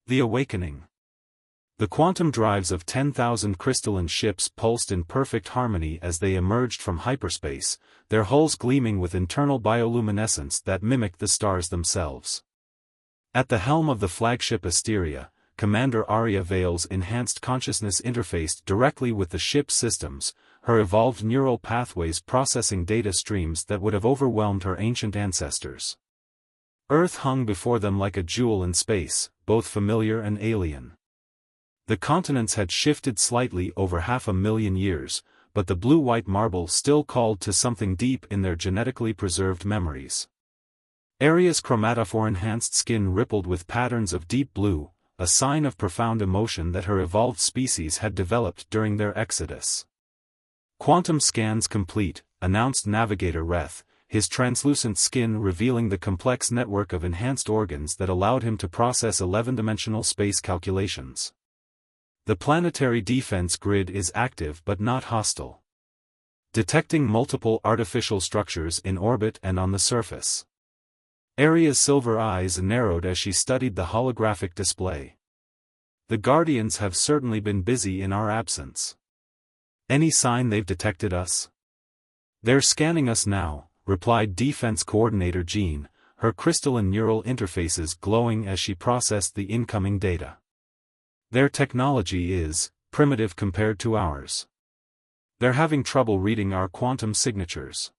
The Awakening. The quantum drives of 10,000 crystalline ships pulsed in perfect harmony as they emerged from hyperspace, their hulls gleaming with internal bioluminescence that mimicked the stars themselves. At the helm of the flagship Asteria, Commander Arya Vale's enhanced consciousness interfaced directly with the ship's systems, her evolved neural pathways processing data streams that would have overwhelmed her ancient ancestors. Earth hung before them like a jewel in space, both familiar and alien. The continents had shifted slightly over 500,000 years, but the blue-white marble still called to something deep in their genetically preserved memories. Arya's chromatophore-enhanced skin rippled with patterns of deep blue, a sign of profound emotion that her evolved species had developed during their exodus. "Quantum scans complete," announced Navigator Reth, his translucent skin revealing the complex network of enhanced organs that allowed him to process 11-dimensional space calculations. The planetary defense grid is active but not hostile, detecting multiple artificial structures in orbit and on the surface. Arya's silver eyes narrowed as she studied the holographic display. "The Guardians have certainly been busy in our absence. Any sign they've detected us?" "They're scanning us now," replied Defense Coordinator Jean, her crystalline neural interfaces glowing as she processed the incoming data. "Their technology is primitive compared to ours. They're having trouble reading our quantum signatures."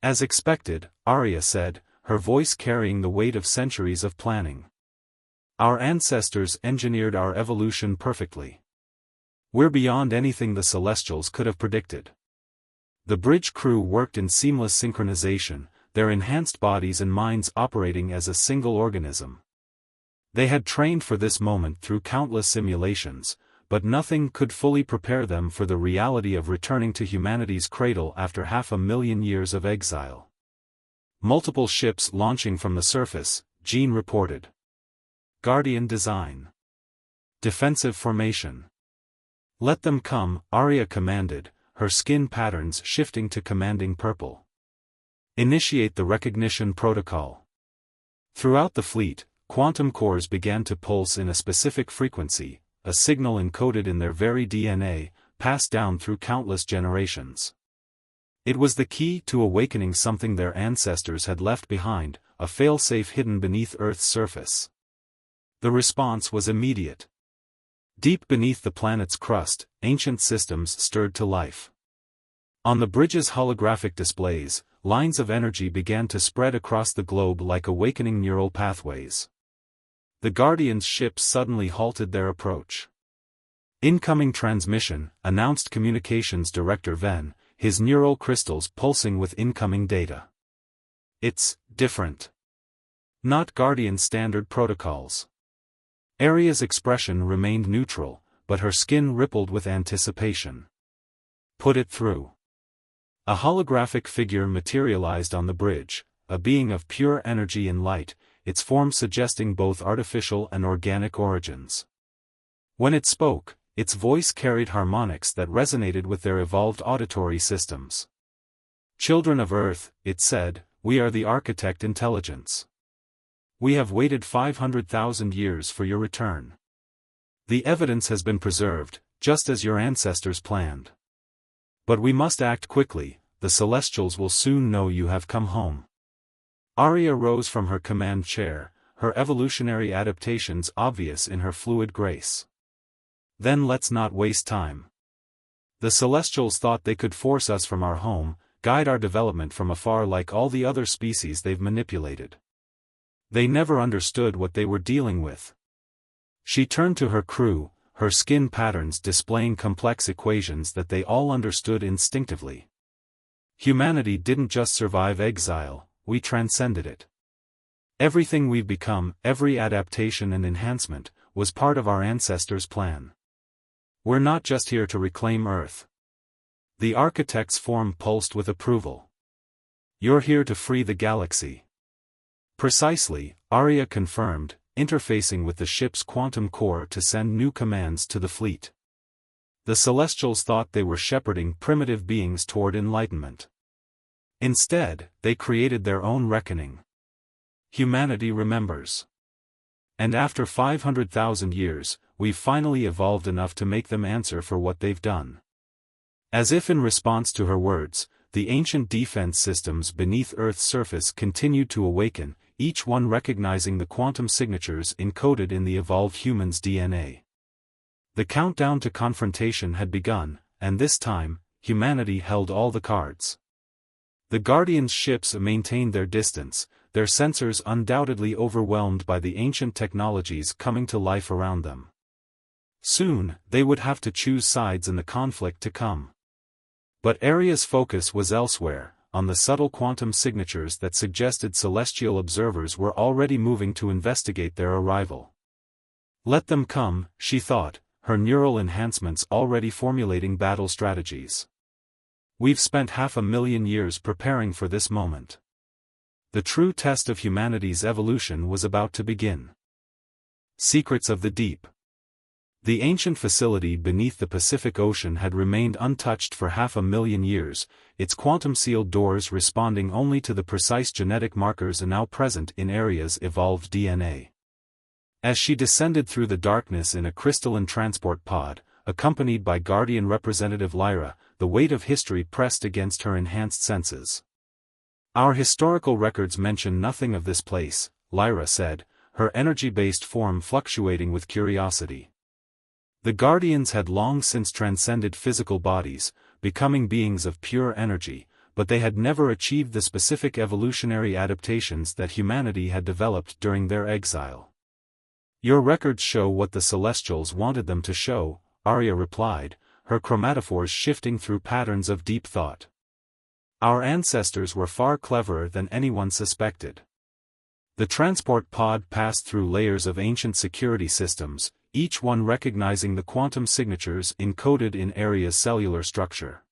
"As expected," Arya said, her voice carrying the weight of centuries of planning. "Our ancestors engineered our evolution perfectly. We're beyond anything the Celestials could have predicted." The bridge crew worked in seamless synchronization, their enhanced bodies and minds operating as a single organism. They had trained for this moment through countless simulations, but nothing could fully prepare them for the reality of returning to humanity's cradle after 500,000 years of exile. "Multiple ships launching from the surface," Jean reported. "Guardian design. Defensive formation." "Let them come," Arya commanded, her skin patterns shifting to commanding purple. "Initiate the recognition protocol." Throughout the fleet, quantum cores began to pulse in a specific frequency, a signal encoded in their very DNA, passed down through countless generations. It was the key to awakening something their ancestors had left behind, a failsafe hidden beneath Earth's surface. The response was immediate. Deep beneath the planet's crust, ancient systems stirred to life. On the bridge's holographic displays, lines of energy began to spread across the globe like awakening neural pathways. The Guardians' ships suddenly halted their approach. "Incoming transmission," announced Communications Director Ven, his neural crystals pulsing with incoming data. "It's different. Not Guardian standard protocols." Arya's expression remained neutral, but her skin rippled with anticipation. "Put it through." A holographic figure materialized on the bridge, a being of pure energy and light, its form suggesting both artificial and organic origins. When it spoke, its voice carried harmonics that resonated with their evolved auditory systems. "Children of Earth," it said, "we are the architect intelligence. We have waited 500,000 years for your return. The evidence has been preserved, just as your ancestors planned. But we must act quickly, the Celestials will soon know you have come home." Arya rose from her command chair, her evolutionary adaptations obvious in her fluid grace. "Then let's not waste time. The Celestials thought they could force us from our home, guide our development from afar like all the other species they've manipulated. They never understood what they were dealing with." She turned to her crew, her skin patterns displaying complex equations that they all understood instinctively. "Humanity didn't just survive exile, we transcended it. Everything we've become, every adaptation and enhancement, was part of our ancestors' plan. We're not just here to reclaim Earth." The architect's form pulsed with approval. "You're here to free the galaxy." "Precisely," Arya confirmed, interfacing with the ship's quantum core to send new commands to the fleet. The Celestials thought they were shepherding primitive beings toward enlightenment. Instead, they created their own reckoning. Humanity remembers. And after 500,000 years, we've finally evolved enough to make them answer for what they've done. As if in response to her words, the ancient defense systems beneath Earth's surface continued to awaken, each one recognizing the quantum signatures encoded in the evolved human's DNA. The countdown to confrontation had begun, and this time, humanity held all the cards. The Guardians' ships maintained their distance, their sensors undoubtedly overwhelmed by the ancient technologies coming to life around them. Soon, they would have to choose sides in the conflict to come. But Aria's focus was elsewhere, on the subtle quantum signatures that suggested celestial observers were already moving to investigate their arrival. Let them come, she thought, her neural enhancements already formulating battle strategies. We've spent 500,000 years preparing for this moment. The true test of humanity's evolution was about to begin. Secrets of the Deep. The ancient facility beneath the Pacific Ocean had remained untouched for 500,000 years, its quantum-sealed doors responding only to the precise genetic markers now present in Aria's evolved DNA. As she descended through the darkness in a crystalline transport pod, accompanied by Guardian representative Lyra, the weight of history pressed against her enhanced senses. Our historical records mention nothing of this place, Lyra said, her energy-based form fluctuating with curiosity. The Guardians had long since transcended physical bodies, becoming beings of pure energy, but they had never achieved the specific evolutionary adaptations that humanity had developed during their exile. Your records show what the Celestials wanted them to show, Aria replied, her chromatophores shifting through patterns of deep thought. Our ancestors were far cleverer than anyone suspected. The transport pod passed through layers of ancient security systems, each one recognizing the quantum signatures encoded in Aria's cellular structure.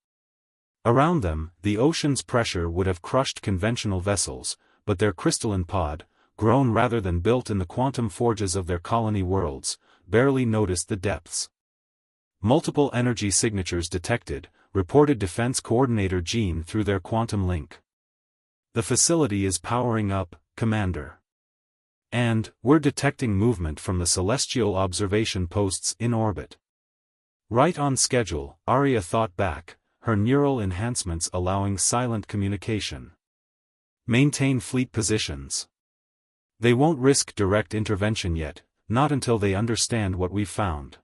Around them, the ocean's pressure would have crushed conventional vessels, but their crystalline pod, grown rather than built in the quantum forges of their colony worlds, barely noticed the depths. Multiple energy signatures detected, reported Defense Coordinator Jean through their quantum link. The facility is powering up, Commander. And, we're detecting movement from the celestial observation posts in orbit. Right on schedule, Aria thought back, her neural enhancements allowing silent communication. Maintain fleet positions. They won't risk direct intervention yet, not until they understand what we've found.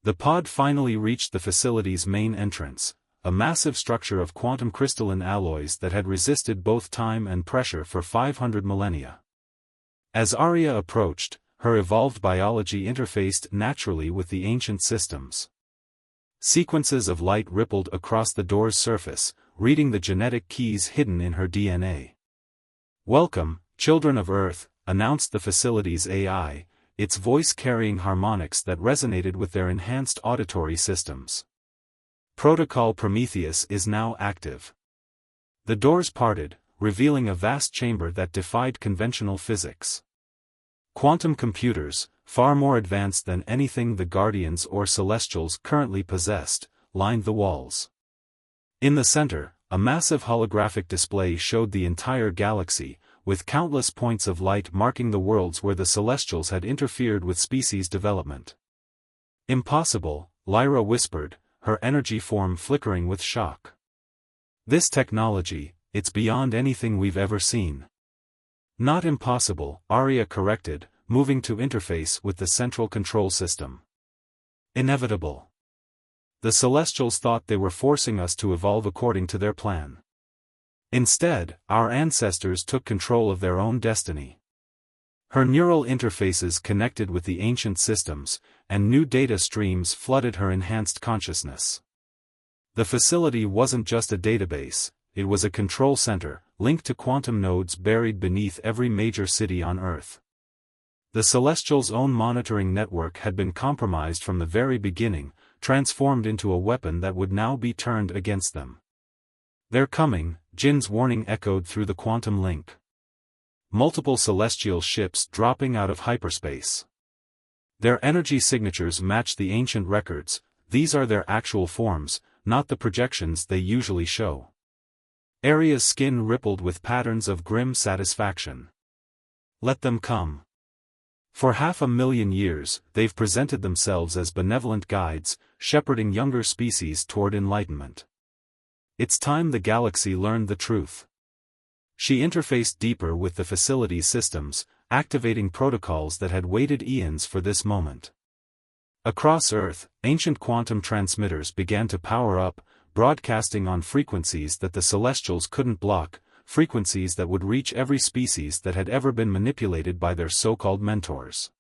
The pod finally reached the facility's main entrance, a massive structure of quantum crystalline alloys that had resisted both time and pressure for 500 millennia. As Aria approached, her evolved biology interfaced naturally with the ancient systems. Sequences of light rippled across the door's surface, reading the genetic keys hidden in her DNA. "Welcome, children of Earth," announced the facility's AI, its voice carrying harmonics that resonated with their enhanced auditory systems. Protocol Prometheus is now active. The doors parted, revealing a vast chamber that defied conventional physics. Quantum computers, far more advanced than anything the Guardians or Celestials currently possessed, lined the walls. In the center, a massive holographic display showed the entire galaxy, with countless points of light marking the worlds where the Celestials had interfered with species development. "Impossible," Lyra whispered, her energy form flickering with shock. "This technology, it's beyond anything we've ever seen." "Not impossible," Aria corrected, moving to interface with the central control system. "Inevitable. The Celestials thought they were forcing us to evolve according to their plan. Instead, our ancestors took control of their own destiny." Her neural interfaces connected with the ancient systems, and new data streams flooded her enhanced consciousness. The facility wasn't just a database, it was a control center, linked to quantum nodes buried beneath every major city on Earth. The Celestials' own monitoring network had been compromised from the very beginning, transformed into a weapon that would now be turned against them. "They're coming," Jin's warning echoed through the quantum link. Multiple celestial ships dropping out of hyperspace. Their energy signatures match the ancient records, these are their actual forms, not the projections they usually show. Aria's skin rippled with patterns of grim satisfaction. "Let them come." For 500,000 years, they've presented themselves as benevolent guides, shepherding younger species toward enlightenment. It's time the galaxy learned the truth. She interfaced deeper with the facility's systems, activating protocols that had waited eons for this moment. Across Earth, ancient quantum transmitters began to power up, broadcasting on frequencies that the Celestials couldn't block, frequencies that would reach every species that had ever been manipulated by their so-called mentors.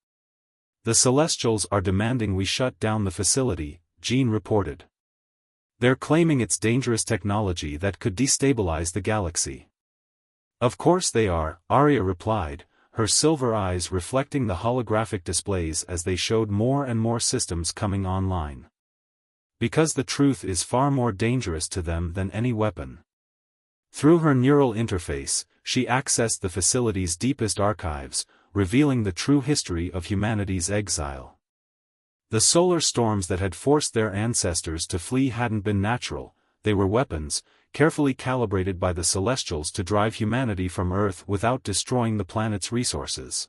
"The Celestials are demanding we shut down the facility," Jean reported. "They're claiming it's dangerous technology that could destabilize the galaxy." "Of course they are," Arya replied, her silver eyes reflecting the holographic displays as they showed more and more systems coming online. "Because the truth is far more dangerous to them than any weapon." Through her neural interface, she accessed the facility's deepest archives, revealing the true history of humanity's exile. The solar storms that had forced their ancestors to flee hadn't been natural, they were weapons, carefully calibrated by the Celestials to drive humanity from Earth without destroying the planet's resources.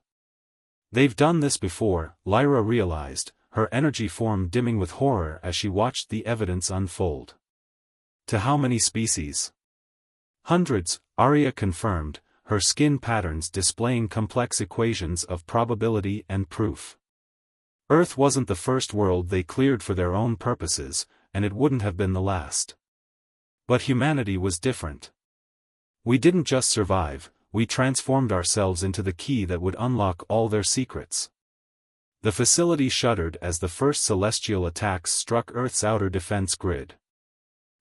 "They've done this before," Lyra realized, her energy form dimming with horror as she watched the evidence unfold. "To how many species?" "Hundreds," Arya confirmed, her skin patterns displaying complex equations of probability and proof. Earth wasn't the first world they cleared for their own purposes, and it wouldn't have been the last. But humanity was different. "We didn't just survive, we transformed ourselves into the key that would unlock all their secrets." The facility shuddered as the first celestial attacks struck Earth's outer defense grid.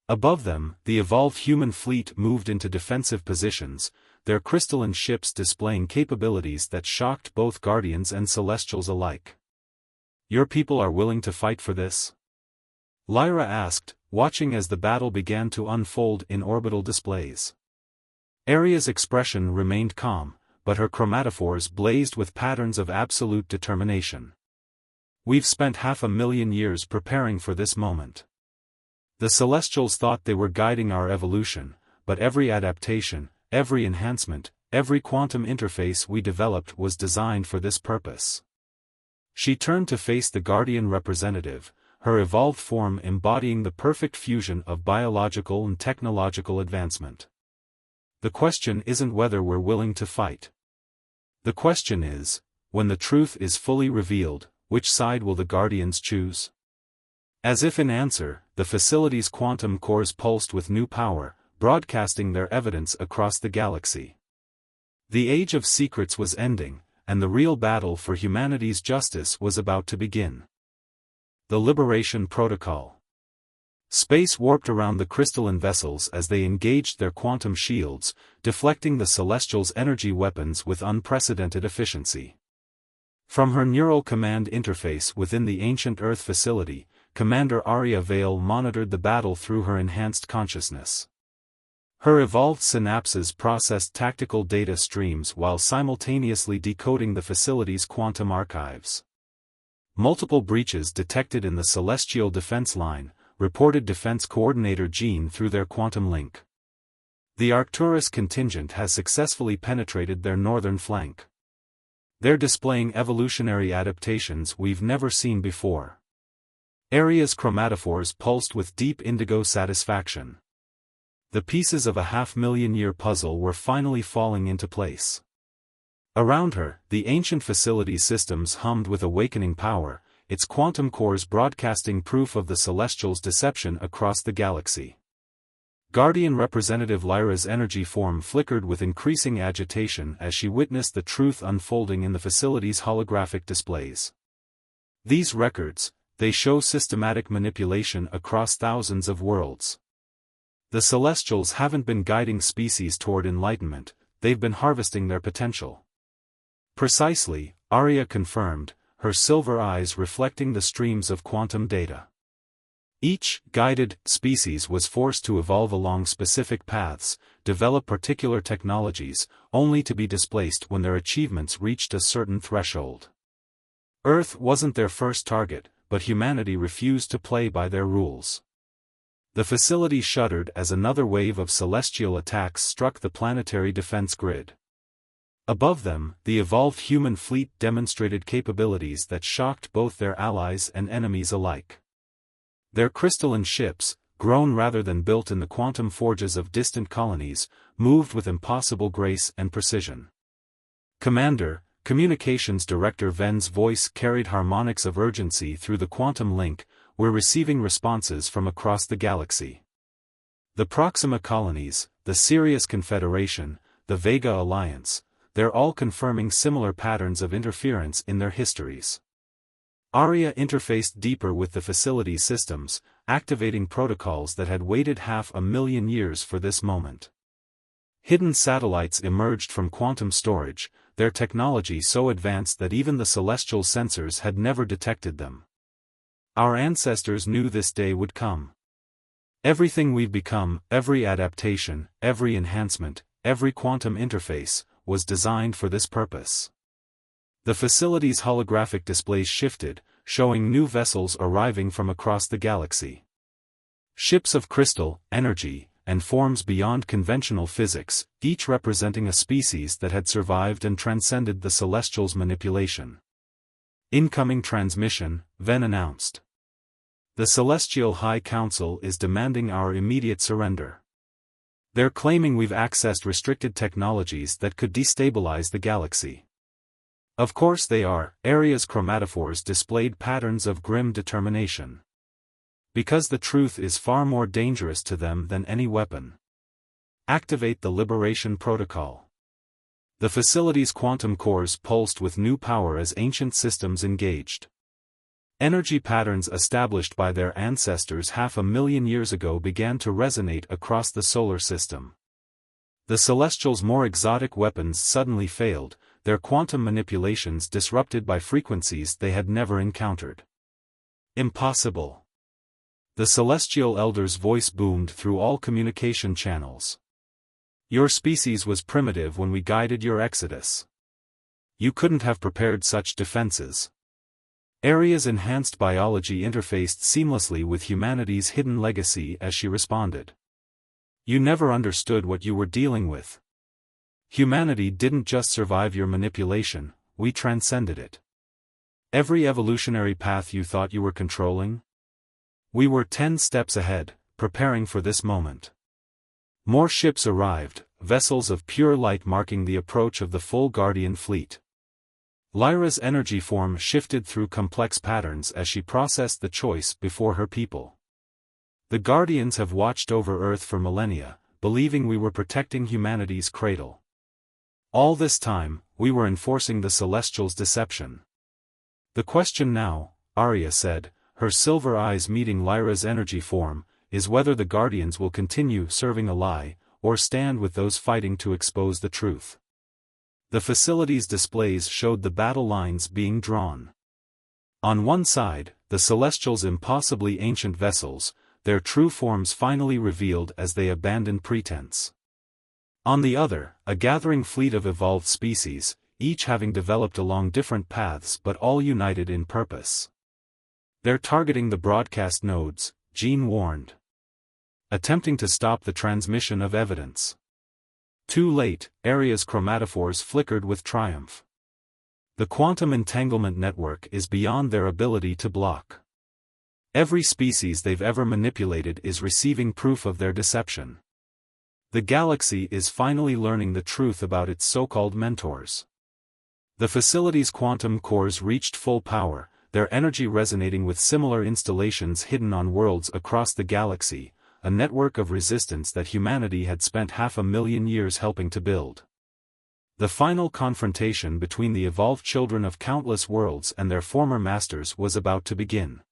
Above them, the evolved human fleet moved into defensive positions, their crystalline ships displaying capabilities that shocked both Guardians and Celestials alike. "Your people are willing to fight for this?" Lyra asked, watching as the battle began to unfold in orbital displays. Arya's expression remained calm, but her chromatophores blazed with patterns of absolute determination. "We've spent 500,000 years preparing for this moment. The Celestials thought they were guiding our evolution, but every adaptation, every enhancement, every quantum interface we developed was designed for this purpose." She turned to face the Guardian representative, her evolved form embodying the perfect fusion of biological and technological advancement. "The question isn't whether we're willing to fight. The question is, when the truth is fully revealed, which side will the Guardians choose?" As if in answer, the facility's quantum cores pulsed with new power, broadcasting their evidence across the galaxy. The age of secrets was ending, and the real battle for humanity's justice was about to begin. The Liberation Protocol. Space warped around the crystalline vessels as they engaged their quantum shields, deflecting the Celestials' energy weapons with unprecedented efficiency. From her neural command interface within the ancient Earth facility, Commander Arya Vale monitored the battle through her enhanced consciousness. Her evolved synapses processed tactical data streams while simultaneously decoding the facility's quantum archives. Multiple breaches detected in the Celestial defense line, reported Defense Coordinator Jean through their quantum link. The Arcturus contingent has successfully penetrated their northern flank. They're displaying evolutionary adaptations we've never seen before. Arya's chromatophores pulsed with deep indigo satisfaction. The pieces of a 500,000-year puzzle were finally falling into place. Around her, the ancient facility systems hummed with awakening power, its quantum cores broadcasting proof of the Celestials' deception across the galaxy. Guardian Representative Lyra's energy form flickered with increasing agitation as she witnessed the truth unfolding in the facility's holographic displays. "These records, they show systematic manipulation across thousands of worlds. The Celestials haven't been guiding species toward enlightenment, they've been harvesting their potential." "Precisely," Arya confirmed, her silver eyes reflecting the streams of quantum data. Each guided species was forced to evolve along specific paths, develop particular technologies, only to be displaced when their achievements reached a certain threshold. Earth wasn't their first target, but humanity refused to play by their rules. The facility shuddered as another wave of celestial attacks struck the planetary defense grid. Above them, the evolved human fleet demonstrated capabilities that shocked both their allies and enemies alike. Their crystalline ships, grown rather than built in the quantum forges of distant colonies, moved with impossible grace and precision. "Commander," Communications Director Ven's voice carried harmonics of urgency through the quantum link, "we're receiving responses from across the galaxy. The Proxima colonies, the Sirius Confederation, the Vega Alliance, they're all confirming similar patterns of interference in their histories." Arya interfaced deeper with the facility's systems, activating protocols that had waited 500,000 years for this moment. Hidden satellites emerged from quantum storage, their technology so advanced that even the celestial sensors had never detected them. "Our ancestors knew this day would come. Everything we've become, every adaptation, every enhancement, every quantum interface, was designed for this purpose." The facility's holographic displays shifted, showing new vessels arriving from across the galaxy. Ships of crystal, energy, and forms beyond conventional physics, each representing a species that had survived and transcended the Celestials' manipulation. "Incoming transmission," Ven announced. "The Celestial High Council is demanding our immediate surrender. They're claiming we've accessed restricted technologies that could destabilize the galaxy." "Of course they are," Aria's chromatophores displayed patterns of grim determination. "Because the truth is far more dangerous to them than any weapon. Activate the Liberation Protocol." The facility's quantum cores pulsed with new power as ancient systems engaged. Energy patterns established by their ancestors 500,000 years ago began to resonate across the solar system. The Celestials' more exotic weapons suddenly failed, their quantum manipulations disrupted by frequencies they had never encountered. "Impossible." The Celestial Elder's voice boomed through all communication channels. "Your species was primitive when we guided your exodus. You couldn't have prepared such defenses." Aria's enhanced biology interfaced seamlessly with humanity's hidden legacy as she responded. "You never understood what you were dealing with. Humanity didn't just survive your manipulation, we transcended it. Every evolutionary path you thought you were controlling? We were 10 steps ahead, preparing for this moment." More ships arrived, vessels of pure light marking the approach of the full Guardian fleet. Lyra's energy form shifted through complex patterns as she processed the choice before her people. "The Guardians have watched over Earth for millennia, believing we were protecting humanity's cradle. All this time, we were enforcing the Celestials' deception. The question now," Arya said, her silver eyes meeting Lyra's energy form, "is whether the Guardians will continue serving a lie, or stand with those fighting to expose the truth." The facility's displays showed the battle lines being drawn. On one side, the Celestials' impossibly ancient vessels, their true forms finally revealed as they abandoned pretense. On the other, a gathering fleet of evolved species, each having developed along different paths but all united in purpose. "They're targeting the broadcast nodes," Jean warned. "Attempting to stop the transmission of evidence." Too late, Aria's chromatophores flickered with triumph. "The quantum entanglement network is beyond their ability to block. Every species they've ever manipulated is receiving proof of their deception. The galaxy is finally learning the truth about its so-called mentors." The facility's quantum cores reached full power, their energy resonating with similar installations hidden on worlds across the galaxy, a network of resistance that humanity had spent 500,000 years helping to build. The final confrontation between the evolved children of countless worlds and their former masters was about to begin.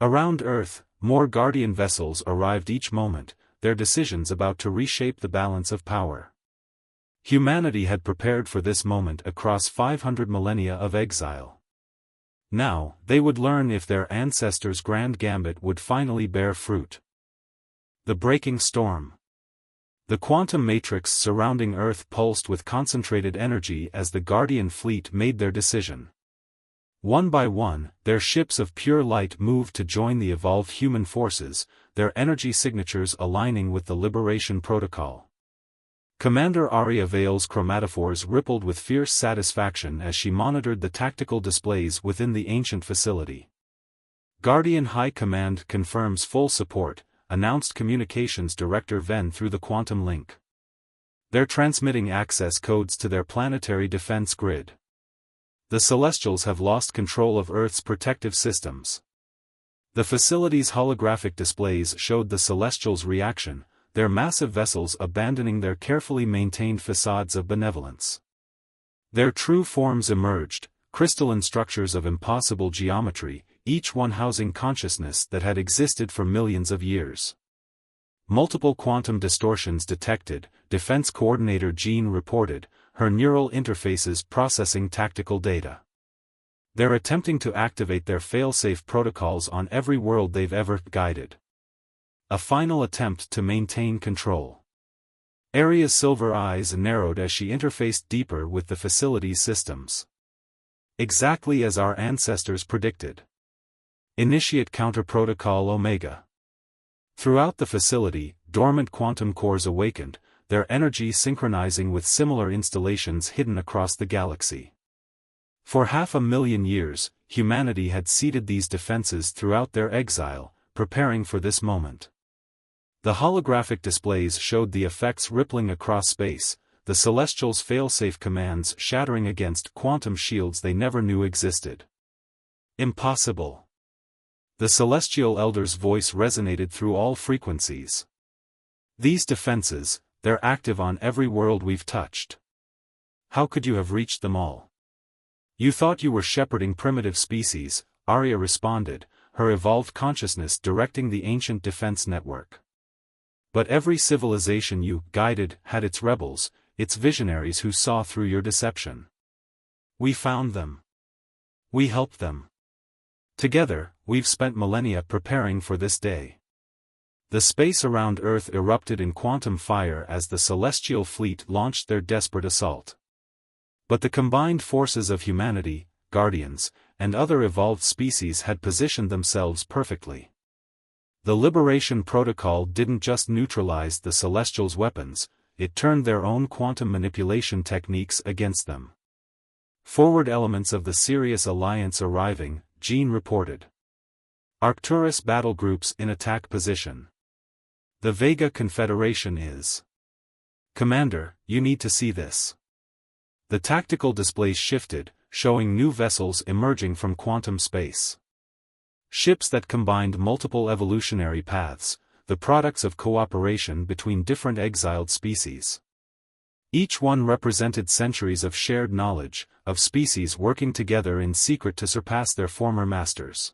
Around Earth, more Guardian vessels arrived each moment, their decisions about to reshape the balance of power. Humanity had prepared for this moment across 500 millennia of exile. Now, they would learn if their ancestors' grand gambit would finally bear fruit. The breaking storm. The quantum matrix surrounding Earth pulsed with concentrated energy as the Guardian fleet made their decision. One by one, their ships of pure light moved to join the evolved human forces, their energy signatures aligning with the Liberation Protocol. Commander Arya Vale's chromatophores rippled with fierce satisfaction as she monitored the tactical displays within the ancient facility. Guardian High Command confirms full support, announced Communications Director Ven through the quantum link. They're transmitting access codes to their planetary defense grid. The Celestials have lost control of Earth's protective systems. The facility's holographic displays showed the Celestials' reaction, their massive vessels abandoning their carefully maintained facades of benevolence. Their true forms emerged, crystalline structures of impossible geometry, each one housing consciousness that had existed for millions of years. Multiple quantum distortions detected, Defense Coordinator Jean reported, her neural interfaces processing tactical data. They're attempting to activate their failsafe protocols on every world they've ever guided. A final attempt to maintain control. Arya's silver eyes narrowed as she interfaced deeper with the facility's systems. Exactly as our ancestors predicted. Initiate Counter Protocol Omega. Throughout the facility, dormant quantum cores awakened, their energy synchronizing with similar installations hidden across the galaxy. For 500,000 years, humanity had seeded these defenses throughout their exile, preparing for this moment. The holographic displays showed the effects rippling across space, the Celestials' failsafe commands shattering against quantum shields they never knew existed. Impossible. The Celestial Elder's voice resonated through all frequencies. These defenses, they're active on every world we've touched. How could you have reached them all? You thought you were shepherding primitive species, Arya responded, her evolved consciousness directing the ancient defense network. But every civilization you guided had its rebels, its visionaries who saw through your deception. We found them. We helped them. Together, we've spent millennia preparing for this day. The space around Earth erupted in quantum fire as the Celestial Fleet launched their desperate assault. But the combined forces of humanity, Guardians, and other evolved species had positioned themselves perfectly. The Liberation Protocol didn't just neutralize the Celestials' weapons, it turned their own quantum manipulation techniques against them. Forward elements of the Sirius Alliance arriving, Jean reported. Arcturus battle groups in attack position. The Vega Confederation is. Commander, you need to see this. The tactical displays shifted, showing new vessels emerging from quantum space. Ships that combined multiple evolutionary paths, the products of cooperation between different exiled species. Each one represented centuries of shared knowledge, of species working together in secret to surpass their former masters.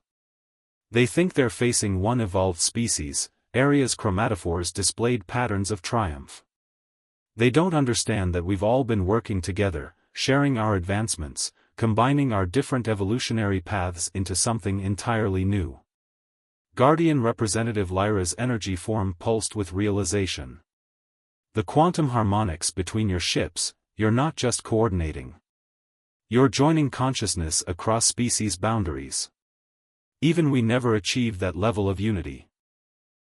They think they're facing one evolved species, Arya's chromatophores displayed patterns of triumph. They don't understand that we've all been working together, sharing our advancements, combining our different evolutionary paths into something entirely new. Guardian Representative Lyra's energy form pulsed with realization. The quantum harmonics between your ships, you're not just coordinating. You're joining consciousness across species boundaries. Even we never achieved that level of unity.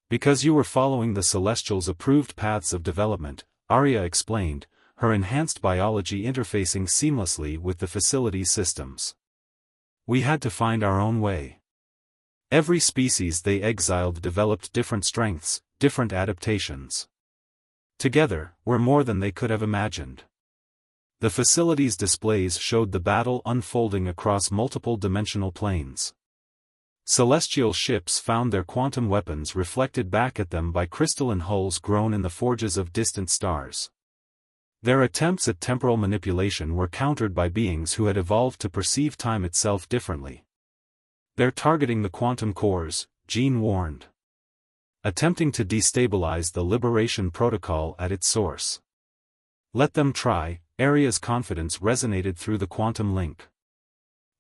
Because you were following the Celestials' approved paths of development, Arya explained, her enhanced biology interfacing seamlessly with the facility's systems. We had to find our own way. Every species they exiled developed different strengths, different adaptations. Together, we're more than they could have imagined. The facility's displays showed the battle unfolding across multiple dimensional planes. Celestial ships found their quantum weapons reflected back at them by crystalline hulls grown in the forges of distant stars. Their attempts at temporal manipulation were countered by beings who had evolved to perceive time itself differently. They're targeting the quantum cores, Jean warned. Attempting to destabilize the Liberation Protocol at its source. Let them try, Arya's confidence resonated through the quantum link.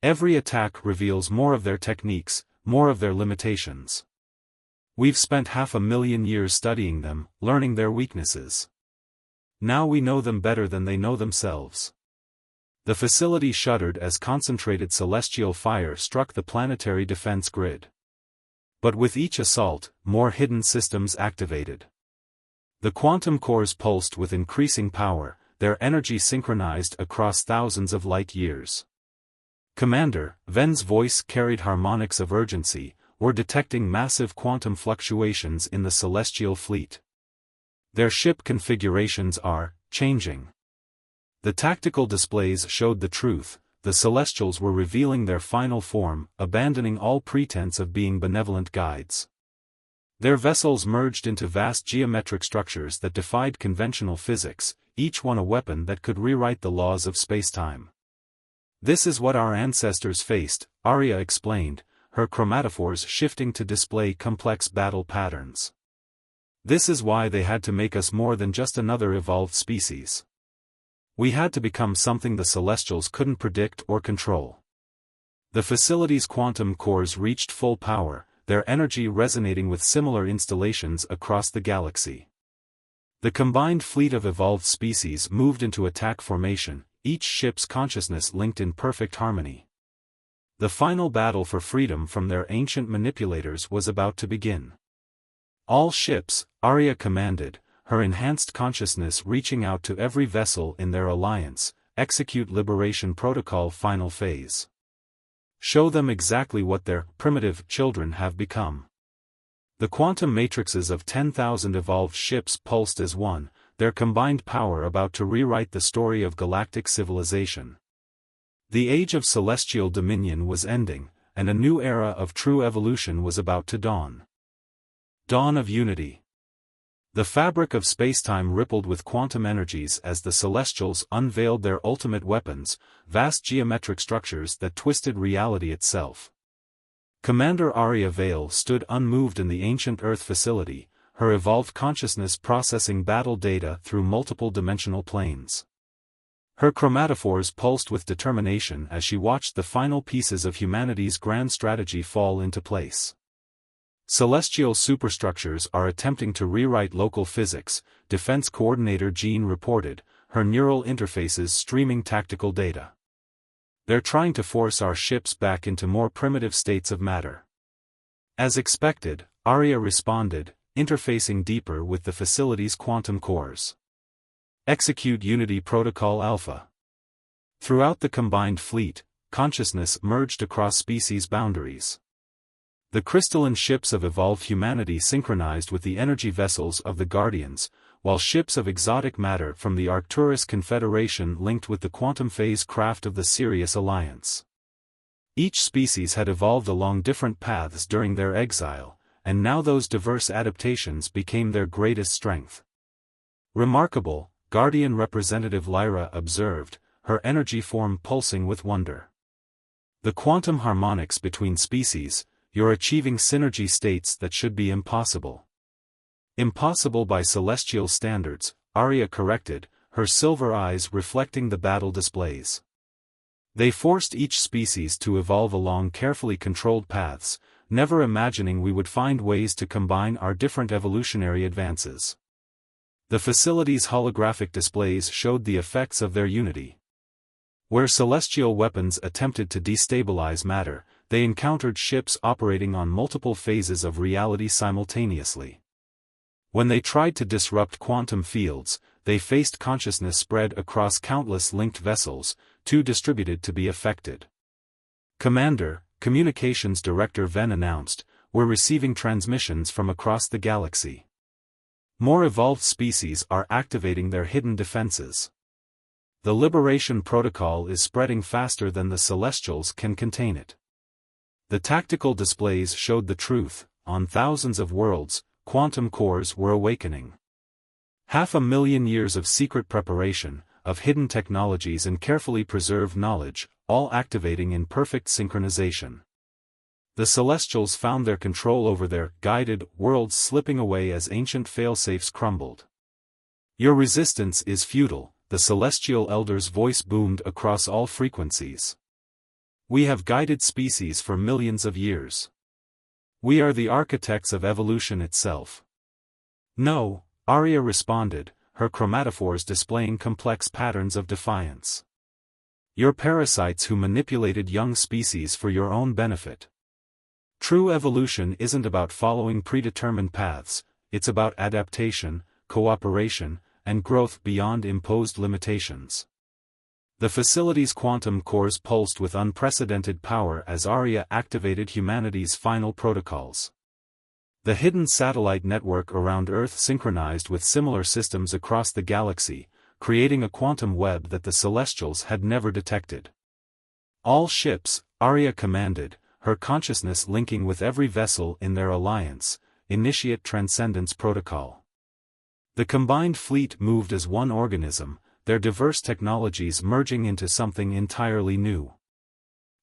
Every attack reveals more of their techniques, more of their limitations. We've spent 500,000 years studying them, learning their weaknesses. Now we know them better than they know themselves. The facility shuddered as concentrated celestial fire struck the planetary defense grid. But with each assault, more hidden systems activated. The quantum cores pulsed with increasing power, their energy synchronized across thousands of light years. "Commander," Ven's voice carried harmonics of urgency, "we're detecting massive quantum fluctuations in the celestial fleet. Their ship configurations are changing." The tactical displays showed the truth. The Celestials were revealing their final form, abandoning all pretense of being benevolent guides. Their vessels merged into vast geometric structures that defied conventional physics, each one a weapon that could rewrite the laws of spacetime. "This is what our ancestors faced," Arya explained, her chromatophores shifting to display complex battle patterns. "This is why they had to make us more than just another evolved species. We had to become something the Celestials couldn't predict or control." The facility's quantum cores reached full power, their energy resonating with similar installations across the galaxy. The combined fleet of evolved species moved into attack formation, each ship's consciousness linked in perfect harmony. The final battle for freedom from their ancient manipulators was about to begin. "All ships," Arya commanded, her enhanced consciousness reaching out to every vessel in their alliance, "execute Liberation Protocol Final Phase. Show them exactly what their primitive children have become." The quantum matrices of 10,000 evolved ships pulsed as one, their combined power about to rewrite the story of galactic civilization. The age of celestial dominion was ending, and a new era of true evolution was about to dawn. Dawn of Unity. The fabric of spacetime rippled with quantum energies as the Celestials unveiled their ultimate weapons, vast geometric structures that twisted reality itself. Commander Arya Vale stood unmoved in the ancient Earth facility, her evolved consciousness processing battle data through multiple dimensional planes. Her chromatophores pulsed with determination as she watched the final pieces of humanity's grand strategy fall into place. "Celestial superstructures are attempting to rewrite local physics," Defense Coordinator Jean reported, her neural interfaces streaming tactical data. "They're trying to force our ships back into more primitive states of matter." As expected, Arya responded, interfacing deeper with the facility's quantum cores. "Execute Unity Protocol Alpha." Throughout the combined fleet, consciousness merged across species boundaries. The crystalline ships of evolved humanity synchronized with the energy vessels of the Guardians, while ships of exotic matter from the Arcturus Confederation linked with the quantum phase craft of the Sirius Alliance. Each species had evolved along different paths during their exile, and now those diverse adaptations became their greatest strength. "Remarkable," Guardian Representative Lyra observed, her energy form pulsing with wonder. "The quantum harmonics between species, you're achieving synergy states that should be impossible." "Impossible by celestial standards," Arya corrected, her silver eyes reflecting the battle displays. "They forced each species to evolve along carefully controlled paths, never imagining we would find ways to combine our different evolutionary advances." The facility's holographic displays showed the effects of their unity. Where celestial weapons attempted to destabilize matter, they encountered ships operating on multiple phases of reality simultaneously. When they tried to disrupt quantum fields, they faced consciousness spread across countless linked vessels, too distributed to be affected. "Commander," Communications Director Ven announced, "we're receiving transmissions from across the galaxy. More evolved species are activating their hidden defenses. The Liberation Protocol is spreading faster than the Celestials can contain it." The tactical displays showed the truth. On thousands of worlds, quantum cores were awakening. 500,000 years of secret preparation, of hidden technologies and carefully preserved knowledge, all activating in perfect synchronization. The Celestials found their control over their guided worlds slipping away as ancient failsafes crumbled. "Your resistance is futile," the Celestial Elder's voice boomed across all frequencies. "We have guided species for millions of years. We are the architects of evolution itself." "No," Arya responded, her chromatophores displaying complex patterns of defiance. "You're parasites who manipulated young species for your own benefit. True evolution isn't about following predetermined paths, it's about adaptation, cooperation, and growth beyond imposed limitations. The facility's quantum cores pulsed with unprecedented power as Arya activated humanity's final protocols. The hidden satellite network around Earth synchronized with similar systems across the galaxy, creating a quantum web that the Celestials had never detected. All ships, Arya commanded, her consciousness linking with every vessel in their alliance, initiate Transcendence Protocol. The combined fleet moved as one organism, their diverse technologies merging into something entirely new.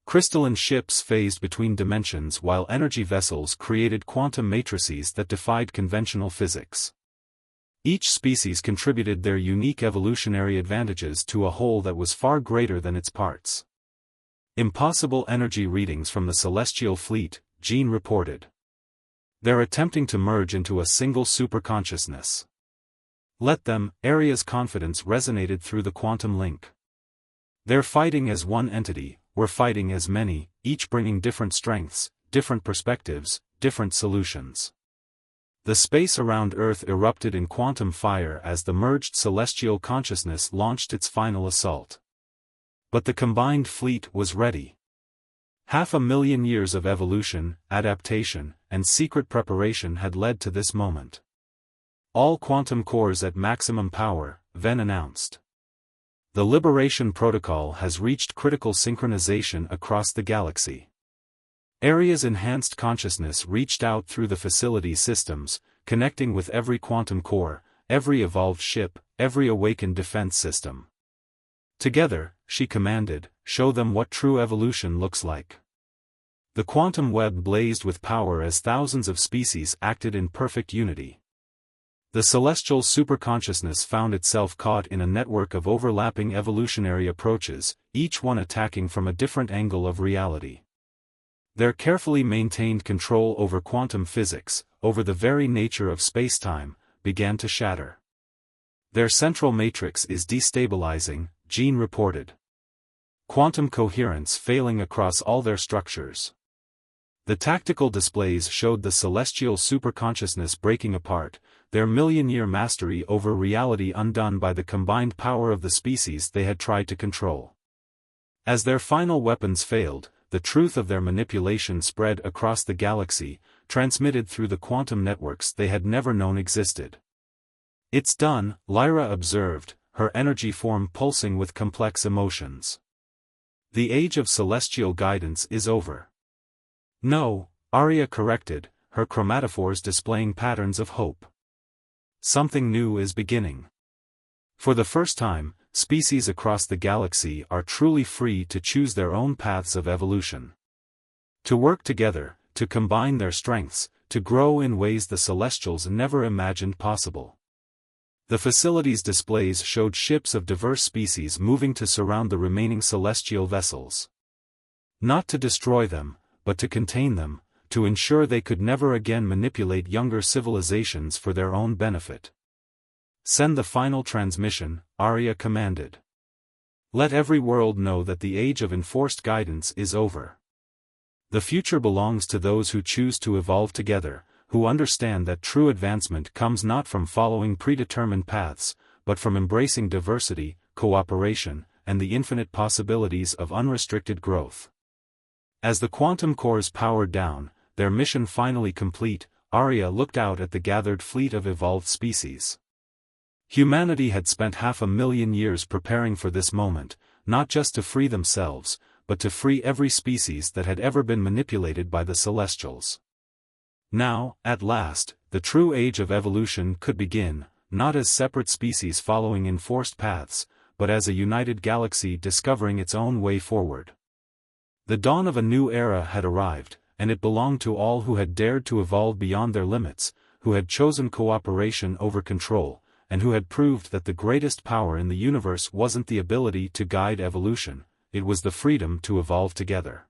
Crystalline ships phased between dimensions while energy vessels created quantum matrices that defied conventional physics. Each species contributed their unique evolutionary advantages to a whole that was far greater than its parts. Impossible energy readings from the celestial fleet, Jean reported. They're attempting to merge into a single superconsciousness. Let them, Arya's confidence resonated through the quantum link. They're fighting as one entity, we're fighting as many, each bringing different strengths, different perspectives, different solutions. The space around Earth erupted in quantum fire as the merged celestial consciousness launched its final assault. But the combined fleet was ready. 500,000 years of evolution, adaptation, and secret preparation had led to this moment. All quantum cores at maximum power, Ven announced. The Liberation Protocol has reached critical synchronization across the galaxy. Arya's enhanced consciousness reached out through the facility systems, connecting with every quantum core, every evolved ship, every awakened defense system. Together, she commanded, show them what true evolution looks like. The quantum web blazed with power as thousands of species acted in perfect unity. The celestial superconsciousness found itself caught in a network of overlapping evolutionary approaches, each one attacking from a different angle of reality. Their carefully maintained control over quantum physics, over the very nature of spacetime, began to shatter. Their central matrix is destabilizing, Jean reported. Quantum coherence failing across all their structures. The tactical displays showed the celestial superconsciousness breaking apart, their million-year mastery over reality undone by the combined power of the species they had tried to control. As their final weapons failed, the truth of their manipulation spread across the galaxy, transmitted through the quantum networks they had never known existed. It's done, Lyra observed, her energy form pulsing with complex emotions. The age of celestial guidance is over. No, Arya corrected, her chromatophores displaying patterns of hope. Something new is beginning. For the first time, species across the galaxy are truly free to choose their own paths of evolution. To work together, to combine their strengths, to grow in ways the Celestials never imagined possible. The facility's displays showed ships of diverse species moving to surround the remaining celestial vessels. Not to destroy them, but to contain them, to ensure they could never again manipulate younger civilizations for their own benefit. Send the final transmission, Arya commanded. Let every world know that the age of enforced guidance is over. The future belongs to those who choose to evolve together, who understand that true advancement comes not from following predetermined paths, but from embracing diversity, cooperation, and the infinite possibilities of unrestricted growth. As the quantum cores powered down, their mission finally complete, Arya looked out at the gathered fleet of evolved species. Humanity had spent 500,000 years preparing for this moment, not just to free themselves, but to free every species that had ever been manipulated by the Celestials. Now, at last, the true age of evolution could begin, not as separate species following enforced paths, but as a united galaxy discovering its own way forward. The dawn of a new era had arrived, and it belonged to all who had dared to evolve beyond their limits, who had chosen cooperation over control, and who had proved that the greatest power in the universe wasn't the ability to guide evolution, it was the freedom to evolve together.